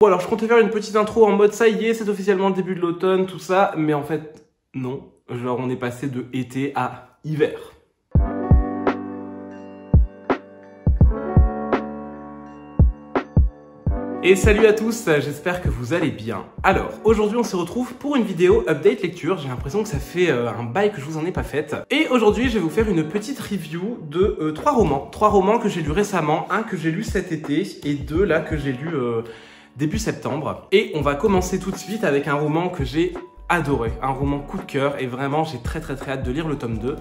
Bon alors je comptais faire une petite intro en mode ça y est, c'est officiellement le début de l'automne, tout ça, mais en fait non, genre on est passé de été à hiver. Et salut à tous, j'espère que vous allez bien. Alors, aujourd'hui on se retrouve pour une vidéo update lecture, j'ai l'impression que ça fait un bail que je vous en ai pas faite. Et aujourd'hui je vais vous faire une petite review de 3 romans. 3 romans que j'ai lus récemment, un que j'ai lu cet été et 2 là que j'ai lus début septembre. Et on va commencer tout de suite avec un roman que j'ai adoré, un roman coup de cœur et vraiment j'ai très hâte de lire le tome 2.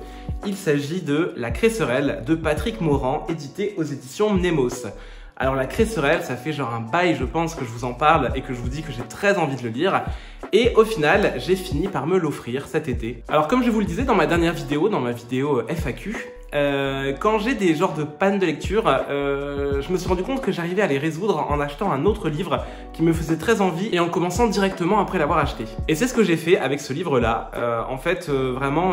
Il s'agit de La Cresserelle de Patrick Morand, édité aux éditions Mnemos. Alors La Cresserelle, ça fait genre un bail je pense que je vous en parle et que je vous dis que j'ai très envie de le lire. Et au final, j'ai fini par me l'offrir cet été. Alors comme je vous le disais dans ma dernière vidéo, dans ma vidéo FAQ, quand j'ai des genres de pannes de lecture, je me suis rendu compte que j'arrivais à les résoudre en achetant un autre livre qui me faisait très envie et en commençant directement après l'avoir acheté. Et c'est ce que j'ai fait avec ce livre-là. Vraiment...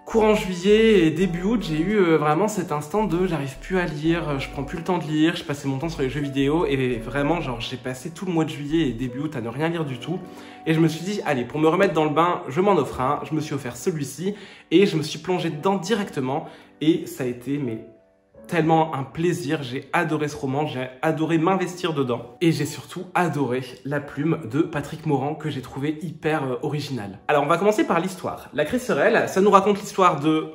courant juillet et début août, j'ai eu vraiment cet instant de j'arrive plus à lire, je prends plus le temps de lire, je passais mon temps sur les jeux vidéo et vraiment genre j'ai passé tout le mois de juillet et début août à ne rien lire du tout. Et je me suis dit allez, pour me remettre dans le bain, je m'en offre un, je me suis offert celui-ci et je me suis plongé dedans directement et ça a été tellement un plaisir, j'ai adoré ce roman, j'ai adoré m'investir dedans et j'ai surtout adoré la plume de Patrick Morand que j'ai trouvé hyper originale. Alors on va commencer par l'histoire. La Cresserelle, ça nous raconte l'histoire de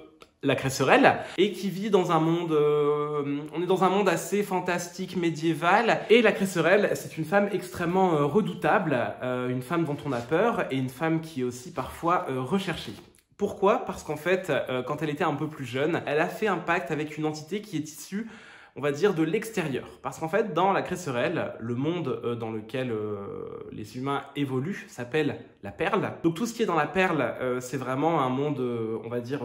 la Cresserelle et qui vit dans un monde, on est dans un monde assez fantastique médiéval et la Cresserelle c'est une femme extrêmement redoutable, une femme dont on a peur et une femme qui est aussi parfois recherchée. Pourquoi? Parce qu'en fait, quand elle était un peu plus jeune, elle a fait un pacte avec une entité qui est issue, on va dire, de l'extérieur. Parce qu'en fait, dans la Cresserelle, le monde dans lequel les humains évoluent s'appelle la Perle. Donc tout ce qui est dans la Perle, c'est vraiment un monde, on va dire,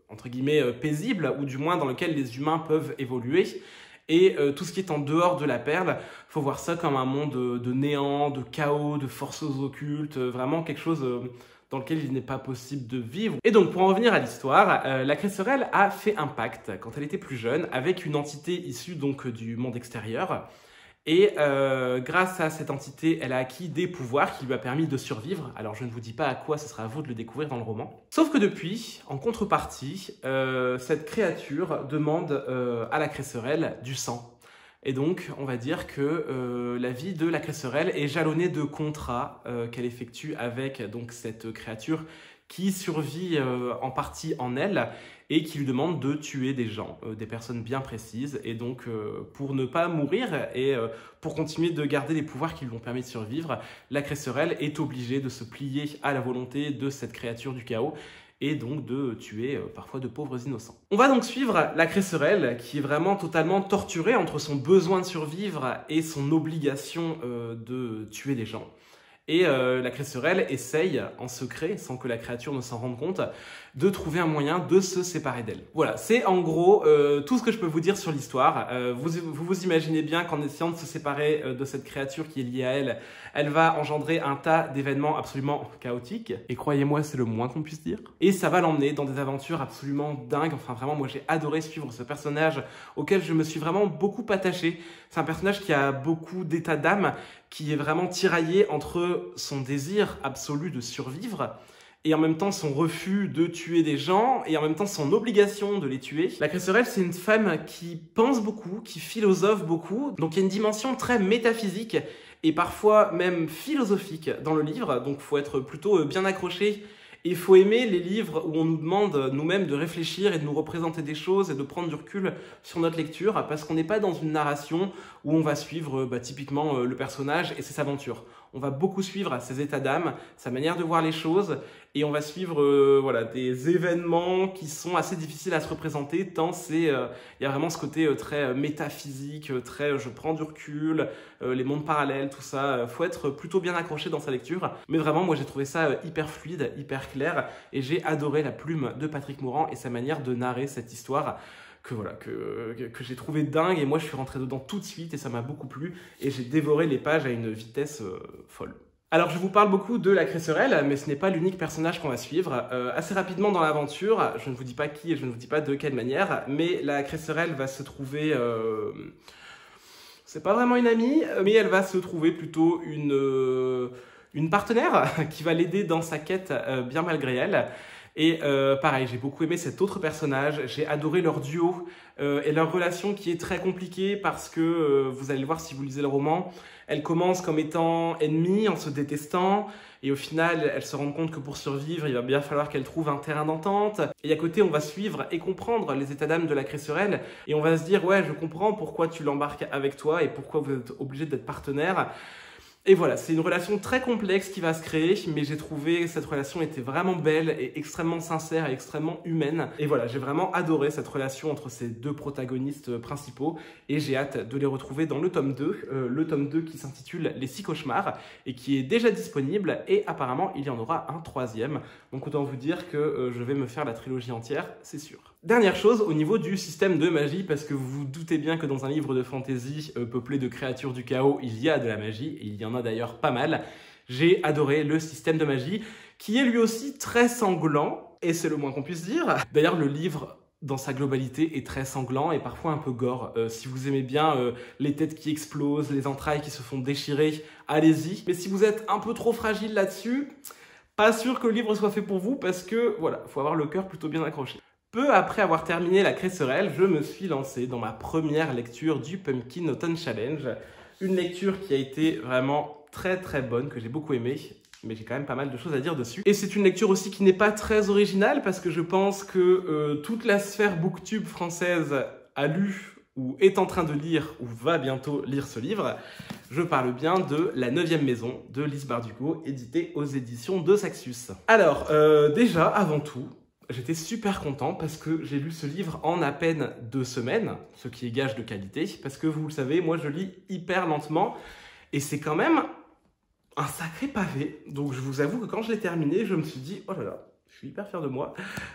entre guillemets, paisible, ou du moins dans lequel les humains peuvent évoluer. Et tout ce qui est en dehors de la Perle, faut voir ça comme un monde de néant, de chaos, de forces occultes, vraiment quelque chose... dans lequel il n'est pas possible de vivre. Et donc, pour en revenir à l'histoire, la Cresserelle a fait un pacte, quand elle était plus jeune, avec une entité issue donc du monde extérieur. Et grâce à cette entité, elle a acquis des pouvoirs qui lui a permis de survivre. Alors, je ne vous dis pas à quoi, ce sera à vous de le découvrir dans le roman. Sauf que depuis, en contrepartie, cette créature demande à la Cresserelle du sang. Et donc, on va dire que la vie de la Cresserelle est jalonnée de contrats qu'elle effectue avec donc, cette créature qui survit en partie en elle et qui lui demande de tuer des gens, des personnes bien précises. Et donc, pour ne pas mourir et pour continuer de garder les pouvoirs qui lui ont permis de survivre, la Cresserelle est obligée de se plier à la volonté de cette créature du chaos et donc de tuer parfois de pauvres innocents. On va donc suivre la Cresserelle qui est vraiment totalement torturée entre son besoin de survivre et son obligation de tuer des gens. Et la Cresserelle essaye en secret, sans que la créature ne s'en rende compte, de trouver un moyen de se séparer d'elle. Voilà, c'est en gros tout ce que je peux vous dire sur l'histoire. Vous imaginez bien qu'en essayant de se séparer de cette créature qui est liée à elle, elle va engendrer un tas d'événements absolument chaotiques. Et croyez-moi, c'est le moins qu'on puisse dire. Et ça va l'emmener dans des aventures absolument dingues. Enfin vraiment, moi j'ai adoré suivre ce personnage auquel je me suis vraiment beaucoup attaché. C'est un personnage qui a beaucoup d'état d'âme, qui est vraiment tiraillé entre son désir absolu de survivre et en même temps son refus de tuer des gens, et en même temps son obligation de les tuer. La Cresserelle, c'est une femme qui pense beaucoup, qui philosophe beaucoup, donc il y a une dimension très métaphysique et parfois même philosophique dans le livre, donc il faut être plutôt bien accroché. Il faut aimer les livres où on nous demande nous-mêmes de réfléchir et de nous représenter des choses et de prendre du recul sur notre lecture, parce qu'on n'est pas dans une narration où on va suivre typiquement le personnage et ses aventures. On va beaucoup suivre ses états d'âme, sa manière de voir les choses, et on va suivre voilà, des événements qui sont assez difficiles à se représenter, tant il y a vraiment ce côté très métaphysique, très je prends du recul, les mondes parallèles, tout ça. Faut être plutôt bien accroché dans sa lecture, mais vraiment moi j'ai trouvé ça hyper fluide, hyper clair, et j'ai adoré la plume de Patrick Morand et sa manière de narrer cette histoire que j'ai trouvé dingue, et moi je suis rentré dedans tout de suite et ça m'a beaucoup plu et j'ai dévoré les pages à une vitesse folle. Alors je vous parle beaucoup de la Cresserelle, mais ce n'est pas l'unique personnage qu'on va suivre. Assez rapidement dans l'aventure, je ne vous dis pas qui et je ne vous dis pas de quelle manière, mais la Cresserelle va se trouver c'est pas vraiment une amie, mais elle va se trouver plutôt une partenaire qui va l'aider dans sa quête bien malgré elle. Et pareil, j'ai beaucoup aimé cet autre personnage, j'ai adoré leur duo et leur relation qui est très compliquée parce que, vous allez le voir si vous lisez le roman, elles commencent comme étant ennemies en se détestant et au final, elles se rendent compte que pour survivre, il va bien falloir qu'elles trouvent un terrain d'entente. Et à côté, on va suivre et comprendre les états d'âme de la Cresserelle et on va se dire, ouais, je comprends pourquoi tu l'embarques avec toi et pourquoi vous êtes obligés d'être partenaires. Et voilà, c'est une relation très complexe qui va se créer, mais j'ai trouvé que cette relation était vraiment belle et extrêmement sincère et extrêmement humaine. Et voilà, j'ai vraiment adoré cette relation entre ces deux protagonistes principaux et j'ai hâte de les retrouver dans le tome 2 qui s'intitule Les 6 cauchemars et qui est déjà disponible et apparemment il y en aura un troisième. Donc autant vous dire que je vais me faire la trilogie entière, c'est sûr. Dernière chose, au niveau du système de magie, parce que vous vous doutez bien que dans un livre de fantasy peuplé de créatures du chaos, il y a de la magie, et il y en a d'ailleurs pas mal. J'ai adoré le système de magie, qui est lui aussi très sanglant, et c'est le moins qu'on puisse dire. D'ailleurs, le livre, dans sa globalité, est très sanglant et parfois un peu gore. Si vous aimez bien les têtes qui explosent, les entrailles qui se font déchirer, allez-y. Mais si vous êtes un peu trop fragile là-dessus, pas sûr que le livre soit fait pour vous, parce que, voilà, faut avoir le cœur plutôt bien accroché. Peu après avoir terminé la Cresserelle, je me suis lancé dans ma première lecture du Pumpkin Autumn Challenge. Une lecture qui a été vraiment très très bonne, que j'ai beaucoup aimée, mais j'ai quand même pas mal de choses à dire dessus. Et c'est une lecture aussi qui n'est pas très originale, parce que je pense que toute la sphère booktube française a lu, ou est en train de lire, ou va bientôt lire ce livre. Je parle bien de La 9e maison de Lise Bardugo, édité aux éditions de Saxus. Alors, déjà, avant tout, j'étais super content parce que j'ai lu ce livre en à peine 2 semaines, ce qui est gage de qualité, parce que vous le savez, moi je lis hyper lentement et c'est quand même un sacré pavé. Donc je vous avoue que quand je l'ai terminé, je me suis dit, oh là là, je suis hyper fier de moi.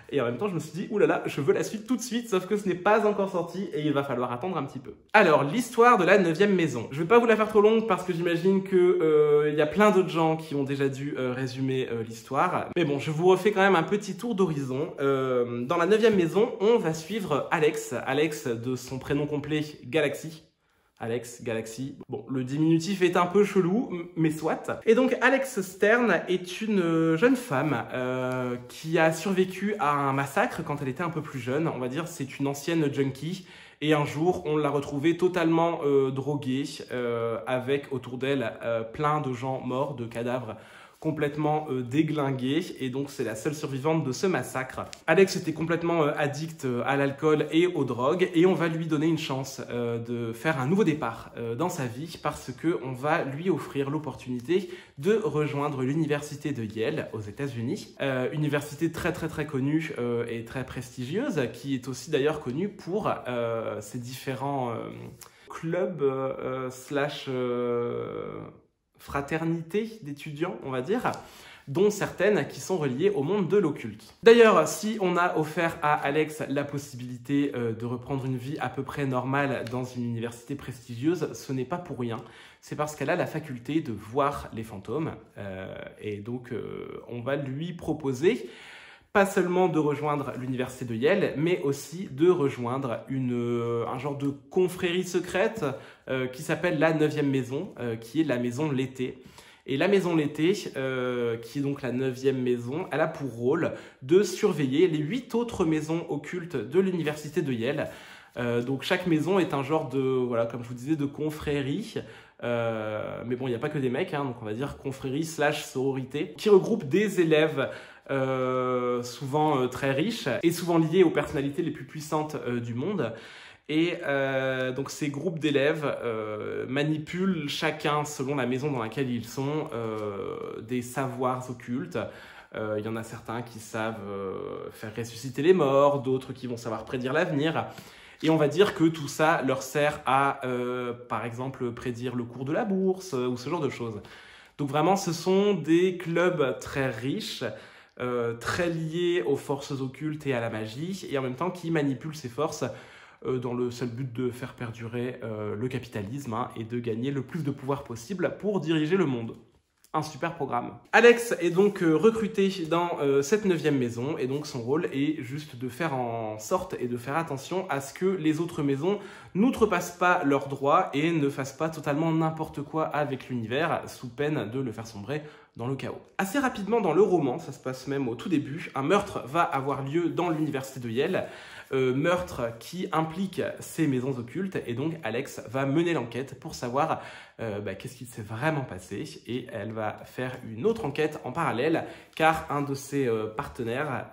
Et en même temps, je me suis dit, oh là là, je veux la suite tout de suite, sauf que ce n'est pas encore sorti et il va falloir attendre un petit peu. Alors, l'histoire de la 9e maison. Je vais pas vous la faire trop longue parce que j'imagine que y a plein d'autres gens qui ont déjà dû résumer l'histoire. Mais bon, je vous refais quand même un petit tour d'horizon. Dans la 9e maison, on va suivre Alex. Alex, de son prénom complet, Galaxy. Alex, Galaxy. Bon, le diminutif est un peu chelou, mais soit. Et donc, Alex Stern est une jeune femme qui a survécu à un massacre quand elle était un peu plus jeune. On va dire c'est une ancienne junkie. Et un jour, on l'a retrouvée totalement droguée, avec autour d'elle plein de gens morts, de cadavres complètement déglinguée, et donc c'est la seule survivante de ce massacre. Alex était complètement addict à l'alcool et aux drogues, et on va lui donner une chance de faire un nouveau départ dans sa vie, parce qu'on va lui offrir l'opportunité de rejoindre l'université de Yale aux États-Unis, université très connue et très prestigieuse, qui est aussi d'ailleurs connue pour ses différents clubs slash fraternité d'étudiants, on va dire, dont certaines qui sont reliées au monde de l'occulte. D'ailleurs, si on a offert à Alex la possibilité de reprendre une vie à peu près normale dans une université prestigieuse, ce n'est pas pour rien. C'est parce qu'elle a la faculté de voir les fantômes, et donc on va lui proposer pas seulement de rejoindre l'université de Yale, mais aussi de rejoindre un genre de confrérie secrète qui s'appelle la 9e maison, qui est la maison L'été. Et la maison L'été, qui est donc la 9e maison, elle a pour rôle de surveiller les 8 autres maisons occultes de l'université de Yale. Donc chaque maison est un genre de, voilà, comme je vous disais, de confrérie. Mais bon, il n'y a pas que des mecs, hein, donc on va dire confrérie slash sororité, qui regroupe des élèves souvent très riches et souvent liés aux personnalités les plus puissantes du monde. Et donc ces groupes d'élèves manipulent chacun, selon la maison dans laquelle ils sont, des savoirs occultes. Il y en a certains qui savent faire ressusciter les morts, d'autres qui vont savoir prédire l'avenir. Et on va dire que tout ça leur sert à, par exemple, prédire le cours de la bourse ou ce genre de choses. Donc vraiment, ce sont des clubs très riches, très liés aux forces occultes et à la magie, et en même temps qui manipulent ces forces dans le seul but de faire perdurer le capitalisme, hein, et de gagner le plus de pouvoir possible pour diriger le monde. un super programme. Alex est donc recruté dans cette 9e maison et donc son rôle est juste de faire en sorte et de faire attention à ce que les autres maisons n'outrepassent pas leurs droits et ne fassent pas totalement n'importe quoi avec l'univers sous peine de le faire sombrer dans le chaos. Assez rapidement dans le roman, ça se passe même au tout début, un meurtre va avoir lieu dans l'université de Yale, meurtre qui implique ces maisons occultes et donc Alex va mener l'enquête pour savoir qu'est-ce qui s'est vraiment passé et elle va faire une autre enquête en parallèle car un de ses partenaires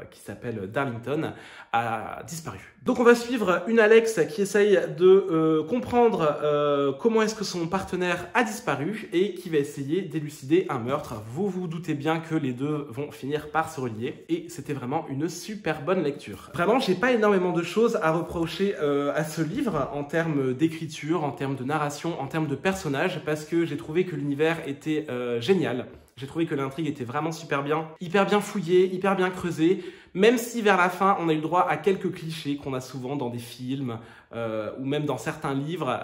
qui s'appelle Darlington a disparu. Donc on va suivre une Alex qui essaye de comprendre comment est-ce que son partenaire a disparu et qui va essayer d'élucider un meurtre. Vous vous doutez bien que les deux vont finir par se relier et c'était vraiment une super bonne lecture. Vraiment, j'ai pas énormément de choses à reprocher à ce livre en termes d'écriture, en termes de narration, en termes de personnages parce que j'ai trouvé que l'univers était génial. J'ai trouvé que l'intrigue était vraiment super bien, hyper bien fouillée, hyper bien creusée, même si vers la fin, on a eu le droit à quelques clichés qu'on a souvent dans des films ou même dans certains livres.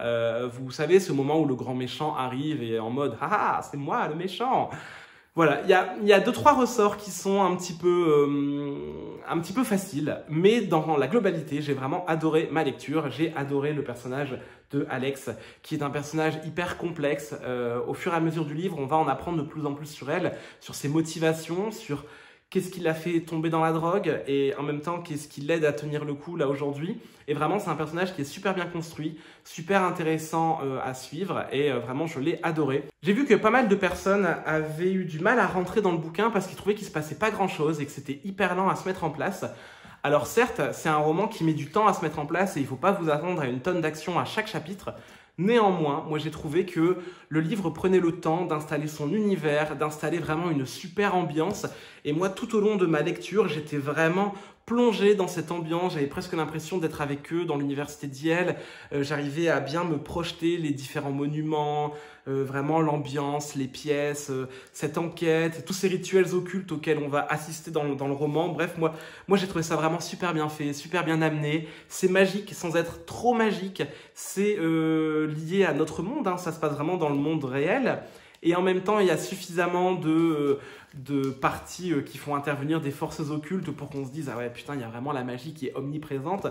Vous savez, ce moment où le grand méchant arrive et est en mode « Ah, c'est moi le méchant !» Voilà, il y a 2-3 ressorts qui sont un petit peu faciles, mais dans la globalité, j'ai vraiment adoré ma lecture. J'ai adoré le personnage de Alex, qui est un personnage hyper complexe. Au fur et à mesure du livre, on va en apprendre de plus en plus sur elle, sur ses motivations, sur qu'est-ce qui l'a fait tomber dans la drogue et en même temps, qu'est-ce qui l'aide à tenir le coup là aujourd'hui. Et vraiment, c'est un personnage qui est super bien construit, super intéressant à suivre et vraiment, je l'ai adoré. J'ai vu que pas mal de personnes avaient eu du mal à rentrer dans le bouquin parce qu'ils trouvaient qu'il se passait pas grand-chose et que c'était hyper lent à se mettre en place. Alors certes, c'est un roman qui met du temps à se mettre en place et il ne faut pas vous attendre à une tonne d'action à chaque chapitre. Néanmoins, moi j'ai trouvé que le livre prenait le temps d'installer son univers, d'installer vraiment une super ambiance. Et moi, tout au long de ma lecture, j'étais vraiment plongé dans cette ambiance. J'avais presque l'impression d'être avec eux dans l'université d'Yale. J'arrivais à bien me projeter les différents monuments, vraiment l'ambiance, les pièces, cette enquête, tous ces rituels occultes auxquels on va assister dans le roman. Bref, moi j'ai trouvé ça vraiment super bien fait, super bien amené. C'est magique sans être trop magique. C'est lié à notre monde, hein. Ça se passe vraiment dans le monde réel. Et en même temps, il y a suffisamment de parties qui font intervenir des forces occultes pour qu'on se dise « Ah ouais, putain, il y a vraiment la magie qui est omniprésente ».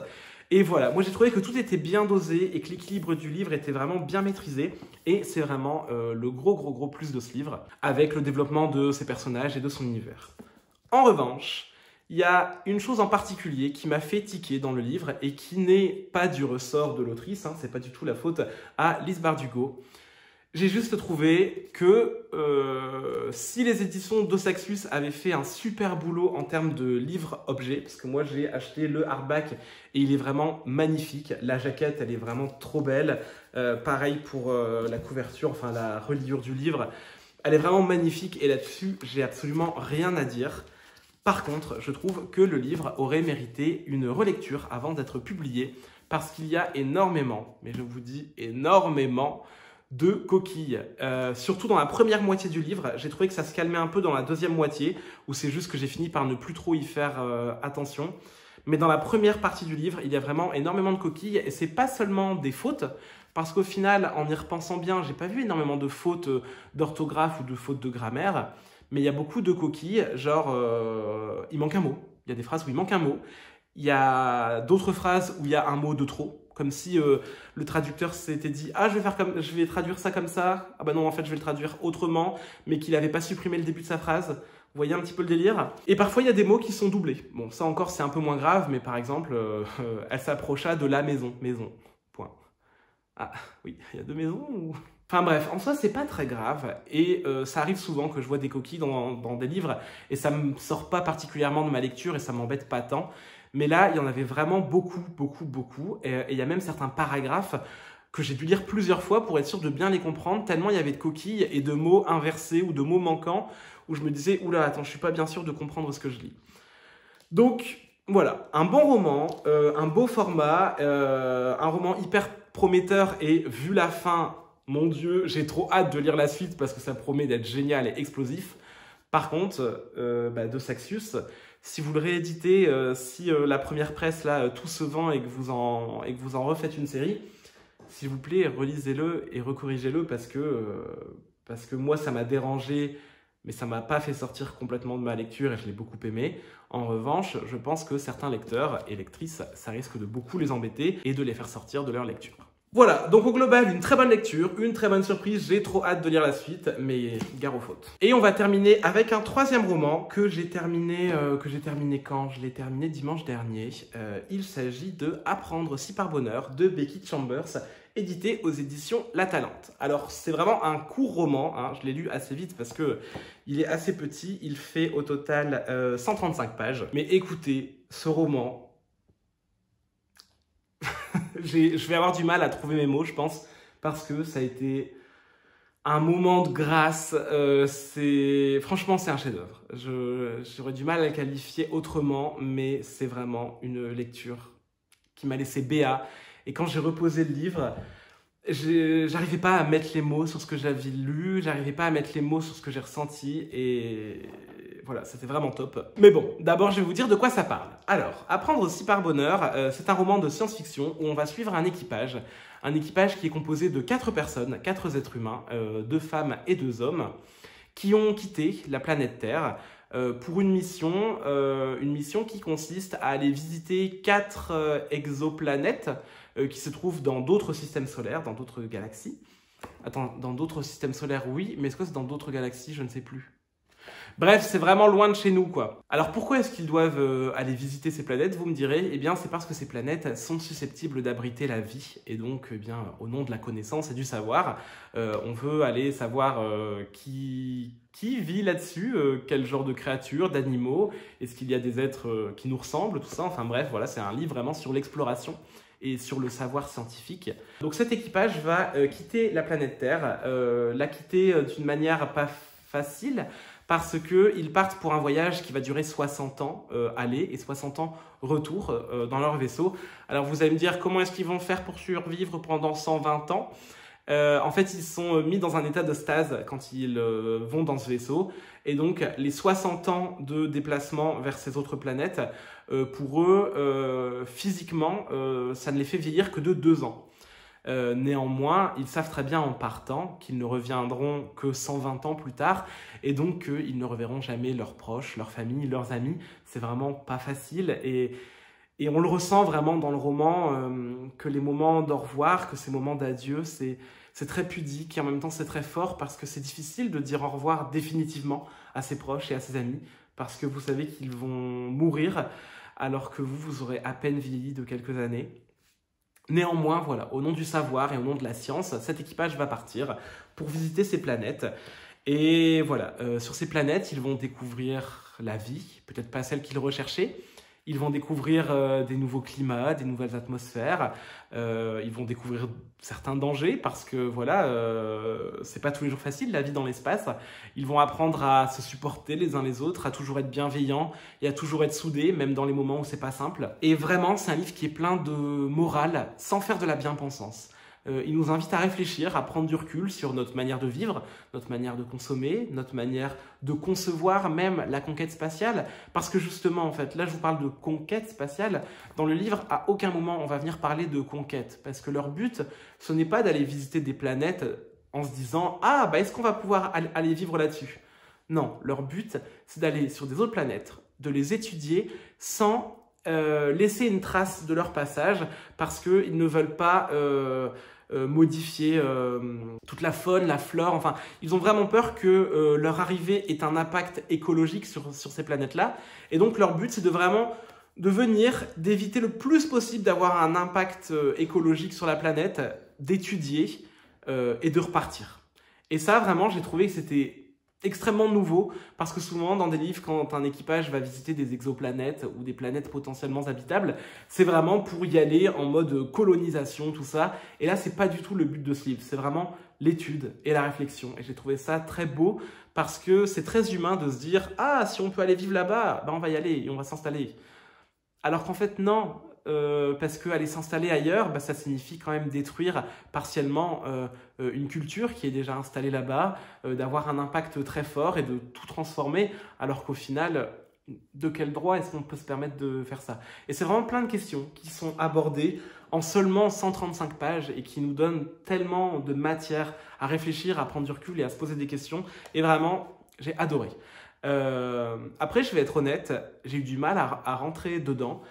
Et voilà, moi j'ai trouvé que tout était bien dosé et que l'équilibre du livre était vraiment bien maîtrisé. Et c'est vraiment le gros plus de ce livre, avec le développement de ses personnages et de son univers. En revanche, il y a une chose en particulier qui m'a fait tiquer dans le livre et qui n'est pas du ressort de l'autrice, hein, c'est pas du tout la faute à Lise Bardugo. J'ai juste trouvé que si les éditions d'Osaxus avaient fait un super boulot en termes de livre-objet, parce que moi j'ai acheté le hardback et il est vraiment magnifique, la jaquette elle est vraiment trop belle, pareil pour la couverture, enfin la reliure du livre, elle est vraiment magnifique et là-dessus j'ai absolument rien à dire. Par contre, je trouve que le livre aurait mérité une relecture avant d'être publié parce qu'il y a énormément, mais je vous dis énormément, de coquilles. Surtout dans la première moitié du livre, j'ai trouvé que ça se calmait un peu dans la deuxième moitié, où c'est juste que j'ai fini par ne plus trop y faire attention. Mais dans la première partie du livre, il y a vraiment énormément de coquilles, et c'est pas seulement des fautes, parce qu'au final, en y repensant bien, j'ai pas vu énormément de fautes d'orthographe ou de fautes de grammaire, mais il y a beaucoup de coquilles, genre il manque un mot. Il y a des phrases où il manque un mot. Il y a d'autres phrases où il y a un mot de trop. Comme si le traducteur s'était dit « Ah, je vais traduire ça comme ça. Ah bah non, en fait, je vais le traduire autrement. » Mais qu'il n'avait pas supprimé le début de sa phrase. Vous voyez un petit peu le délire? Et parfois, il y a des mots qui sont doublés. Bon, ça encore, c'est un peu moins grave. Mais par exemple, elle s'approcha de la maison. Maison. Point. Ah, oui, il y a deux maisons ou... Enfin bref, en soi, c'est pas très grave. Et ça arrive souvent que je vois des coquilles dans des livres. Et ça me sort pas particulièrement de ma lecture et ça m'embête pas tant. Mais là, il y en avait vraiment beaucoup. Et il y a même certains paragraphes que j'ai dû lire plusieurs fois pour être sûr de bien les comprendre, tellement il y avait de coquilles et de mots inversés ou de mots manquants, où je me disais « Oula, attends, je suis pas bien sûr de comprendre ce que je lis ». Donc, voilà, un bon roman, un beau format, un roman hyper prometteur et vu la fin, mon Dieu, j'ai trop hâte de lire la suite parce que ça promet d'être génial et explosif. Par contre, d'Osaxus, si vous le rééditez, si la première presse, là, tout se vend et que vous en refaites une série, s'il vous plaît, relisez-le et recorrigez-le parce que parce que moi ça m'a dérangé, mais ça m'a pas fait sortir complètement de ma lecture et je l'ai beaucoup aimé. En revanche, je pense que certains lecteurs et lectrices, ça risque de beaucoup les embêter et de les faire sortir de leur lecture. Voilà, donc au global, une très bonne lecture, une très bonne surprise, j'ai trop hâte de lire la suite, mais gare aux fautes. Et on va terminer avec un troisième roman que j'ai terminé quand? Je l'ai terminé dimanche dernier. Il s'agit de Apprendre si par bonheur de Becky Chambers, édité aux éditions La Talente. Alors c'est vraiment un court roman, hein, je l'ai lu assez vite parce que il est assez petit, il fait au total 135 pages. Mais écoutez, ce roman... je vais avoir du mal à trouver mes mots, je pense, parce que ça a été un moment de grâce. Franchement, c'est un chef-d'œuvre. J'aurais du mal à le qualifier autrement, mais c'est vraiment une lecture qui m'a laissé béat. Et quand j'ai reposé le livre, j'arrivais pas à mettre les mots sur ce que j'avais lu, j'arrivais pas à mettre les mots sur ce que j'ai ressenti, et voilà, c'était vraiment top. Mais bon, d'abord je vais vous dire de quoi ça parle. Alors, Apprendre aussi par bonheur, c'est un roman de science-fiction où on va suivre un équipage qui est composé de 4 personnes, 4 êtres humains, 2 femmes et 2 hommes, qui ont quitté la planète Terre pour une mission qui consiste à aller visiter 4 exoplanètes qui se trouvent dans d'autres systèmes solaires, dans d'autres galaxies. Attends, dans d'autres systèmes solaires, oui, mais est-ce que c'est dans d'autres galaxies? Je ne sais plus. Bref, c'est vraiment loin de chez nous, quoi. Alors pourquoi est-ce qu'ils doivent aller visiter ces planètes? Vous me direz, eh bien c'est parce que ces planètes sont susceptibles d'abriter la vie. Et donc, eh bien, au nom de la connaissance et du savoir, on veut aller savoir qui vit là-dessus, quel genre de créatures, d'animaux, est-ce qu'il y a des êtres qui nous ressemblent, tout ça. Enfin bref, voilà, c'est un livre vraiment sur l'exploration et sur le savoir scientifique. Donc cet équipage va quitter la planète Terre, la quitter d'une manière pas facile, parce qu'ils partent pour un voyage qui va durer 60 ans aller et 60 ans retour dans leur vaisseau. Alors vous allez me dire, comment est-ce qu'ils vont faire pour survivre pendant 120 ans? En fait, ils sont mis dans un état de stase quand ils vont dans ce vaisseau. Et donc, les 60 ans de déplacement vers ces autres planètes, pour eux, physiquement, ça ne les fait vieillir que de 2 ans. Néanmoins, ils savent très bien en partant qu'ils ne reviendront que 120 ans plus tard et donc qu'ils ne reverront jamais leurs proches, leurs familles, leurs amis. C'est vraiment pas facile et on le ressent vraiment dans le roman que les moments d'au revoir, que ces moments d'adieu, c'est très pudique et en même temps c'est très fort parce que c'est difficile de dire au revoir définitivement à ses proches et à ses amis parce que vous savez qu'ils vont mourir alors que vous aurez à peine vieilli de quelques années. Néanmoins, voilà, au nom du savoir et au nom de la science, cet équipage va partir pour visiter ces planètes. Et voilà, sur ces planètes, ils vont découvrir la vie, peut-être pas celle qu'ils recherchaient. Ils vont découvrir des nouveaux climats, des nouvelles atmosphères. Ils vont découvrir certains dangers parce que voilà, c'est pas tous les jours facile la vie dans l'espace. Ils vont apprendre à se supporter les uns les autres, à toujours être bienveillants et à toujours être soudés, même dans les moments où c'est pas simple. Et vraiment, c'est un livre qui est plein de morale, sans faire de la bien-pensance. Il nous invite à réfléchir, à prendre du recul sur notre manière de vivre, notre manière de consommer, notre manière de concevoir même la conquête spatiale. Parce que justement, en fait, là je vous parle de conquête spatiale. Dans le livre, à aucun moment on va venir parler de conquête. Parce que leur but, ce n'est pas d'aller visiter des planètes en se disant « Ah, bah, est-ce qu'on va pouvoir aller vivre là-dessus ?» Non, leur but, c'est d'aller sur des autres planètes, de les étudier sans laisser une trace de leur passage parce qu'ils ne veulent pas... modifier toute la faune, la flore, enfin, ils ont vraiment peur que leur arrivée ait un impact écologique sur ces planètes-là, et donc leur but c'est de vraiment d'éviter le plus possible d'avoir un impact écologique sur la planète, d'étudier et de repartir. Et ça, vraiment, j'ai trouvé que c'était extrêmement nouveau, parce que souvent dans des livres, quand un équipage va visiter des exoplanètes ou des planètes potentiellement habitables, c'est vraiment pour y aller en mode colonisation, tout ça. Et là, c'est pas du tout le but de ce livre, c'est vraiment l'étude et la réflexion. Et j'ai trouvé ça très beau, parce que c'est très humain de se dire « Ah, si on peut aller vivre là-bas, ben on va y aller et on va s'installer. » Alors qu'en fait, non. Parce qu'aller s'installer ailleurs, bah, ça signifie quand même détruire partiellement une culture qui est déjà installée là-bas, d'avoir un impact très fort et de tout transformer, alors qu'au final, de quel droit est-ce qu'on peut se permettre de faire ça? Et c'est vraiment plein de questions qui sont abordées en seulement 135 pages et qui nous donne tellement de matière à réfléchir, à prendre du recul et à se poser des questions. Et vraiment, j'ai adoré. Après, je vais être honnête, j'ai eu du mal à rentrer dedans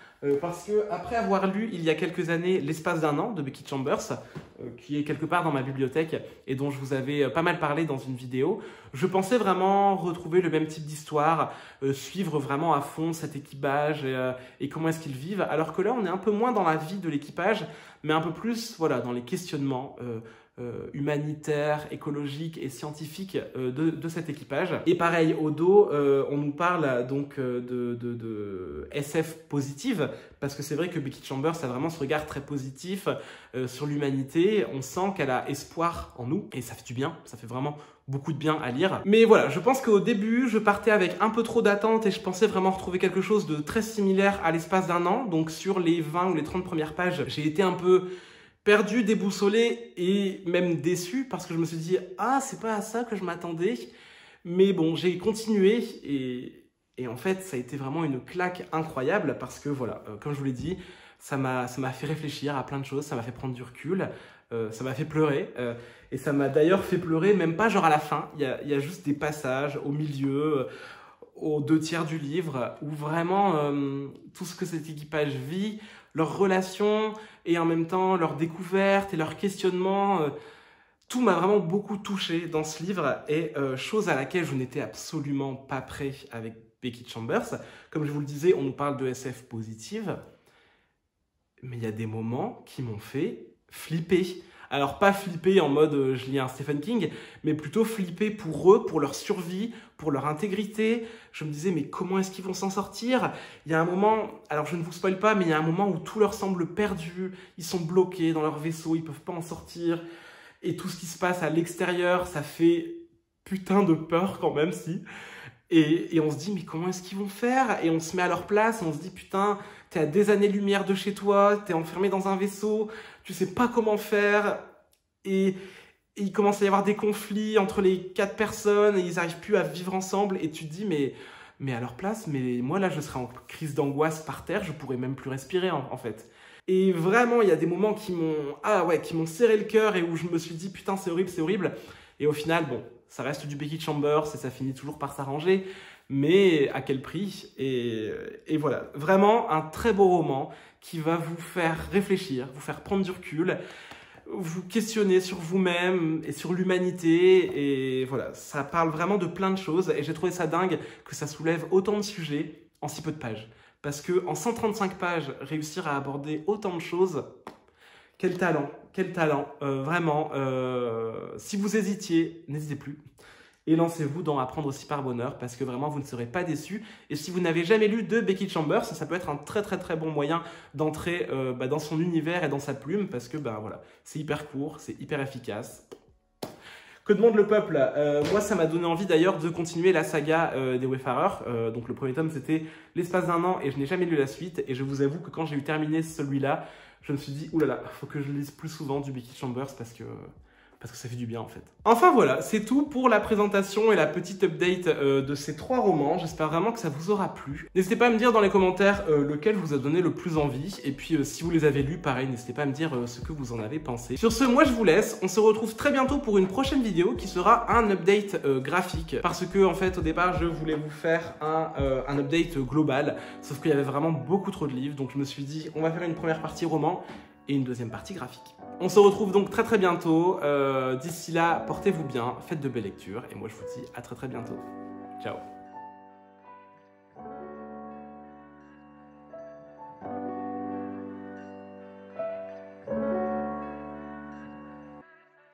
parce que après avoir lu il y a quelques années L'espace d'un an de Becky Chambers, qui est quelque part dans ma bibliothèque et dont je vous avais pas mal parlé dans une vidéo, je pensais vraiment retrouver le même type d'histoire, suivre vraiment à fond cet équipage et comment est-ce qu'ils vivent, alors que là on est un peu moins dans la vie de l'équipage, mais un peu plus voilà, dans les questionnements humanitaire, écologique et scientifique de cet équipage. Et pareil, au dos, on nous parle donc de SF positive, parce que c'est vrai que Becky Chambers a vraiment ce regard très positif sur l'humanité. On sent qu'elle a espoir en nous, et ça fait du bien, ça fait vraiment beaucoup de bien à lire. Mais voilà, je pense qu'au début, je partais avec un peu trop d'attente et je pensais vraiment retrouver quelque chose de très similaire à L'espace d'un an. Donc sur les 20 ou les 30 premières pages, j'ai été un peu perdu, déboussolé et même déçu parce que je me suis dit « Ah, c'est pas à ça que je m'attendais ». Mais bon, j'ai continué et en fait, ça a été vraiment une claque incroyable parce que voilà, comme je vous l'ai dit, ça m'a fait réfléchir à plein de choses, ça m'a fait prendre du recul, ça m'a fait pleurer et ça m'a d'ailleurs fait pleurer, même pas genre à la fin, il y a juste des passages au milieu, aux 2/3 du livre où vraiment tout ce que cet équipage vit, leurs relations et en même temps leurs découvertes et leurs questionnements, tout m'a vraiment beaucoup touché dans ce livre et chose à laquelle je n'étais absolument pas prêt avec Becky Chambers. Comme je vous le disais, on nous parle de SF positive, mais il y a des moments qui m'ont fait flipper. Alors pas flipper en mode je lis un Stephen King, mais plutôt flipper pour eux, pour leur survie, pour leur intégrité. Je me disais mais comment est-ce qu'ils vont s'en sortir? Il y a un moment, alors je ne vous spoil pas, mais il y a un moment où tout leur semble perdu, ils sont bloqués dans leur vaisseau, ils peuvent pas en sortir. Et tout ce qui se passe à l'extérieur, ça fait putain de peur quand même si. Et on se dit mais comment est-ce qu'ils vont faire? Et on se met à leur place, on se dit putain, t'es à des années-lumière de chez toi, t'es enfermé dans un vaisseau, tu sais pas comment faire, et il commence à y avoir des conflits entre les 4 personnes, et ils n'arrivent plus à vivre ensemble, et tu te dis, mais à leur place, mais moi là je serais en crise d'angoisse par terre, je pourrais même plus respirer en fait. Et vraiment, il y a des moments qui m'ont serré le cœur, et où je me suis dit, putain c'est horrible, et au final, bon, ça reste du Becky Chambers, et ça finit toujours par s'arranger, mais à quel prix? Et voilà, vraiment un très beau roman qui va vous faire réfléchir, vous faire prendre du recul, vous questionner sur vous-même et sur l'humanité. Et voilà, ça parle vraiment de plein de choses et j'ai trouvé ça dingue que ça soulève autant de sujets en si peu de pages. Parce qu'en 135 pages, réussir à aborder autant de choses, quel talent, vraiment. Si vous hésitiez, n'hésitez plus. Et lancez-vous dans Apprendre aussi par bonheur parce que vraiment vous ne serez pas déçus. Et si vous n'avez jamais lu de Becky Chambers, ça peut être un très bon moyen d'entrer dans son univers et dans sa plume parce que voilà, c'est hyper court, c'est hyper efficace. Que demande le peuple? Moi, ça m'a donné envie d'ailleurs de continuer la saga des Wayfarers. Donc le premier tome, c'était L'espace d'un an et je n'ai jamais lu la suite. Et je vous avoue que quand j'ai eu terminé celui-là, je me suis dit, oulala, faut que je lise plus souvent du Becky Chambers parce que ça fait du bien en fait. Enfin voilà, c'est tout pour la présentation et la petite update de ces 3 romans. J'espère vraiment que ça vous aura plu. N'hésitez pas à me dire dans les commentaires lequel vous a donné le plus envie. Et puis si vous les avez lus, pareil, n'hésitez pas à me dire ce que vous en avez pensé. Sur ce, moi je vous laisse. On se retrouve très bientôt pour une prochaine vidéo qui sera un update graphique. Parce que en fait, au départ, je voulais vous faire un update global. Sauf qu'il y avait vraiment beaucoup trop de livres. Donc je me suis dit, on va faire une première partie roman et une deuxième partie graphique. On se retrouve donc très bientôt. D'ici là, portez-vous bien, faites de belles lectures. Et moi, je vous dis à très bientôt. Ciao.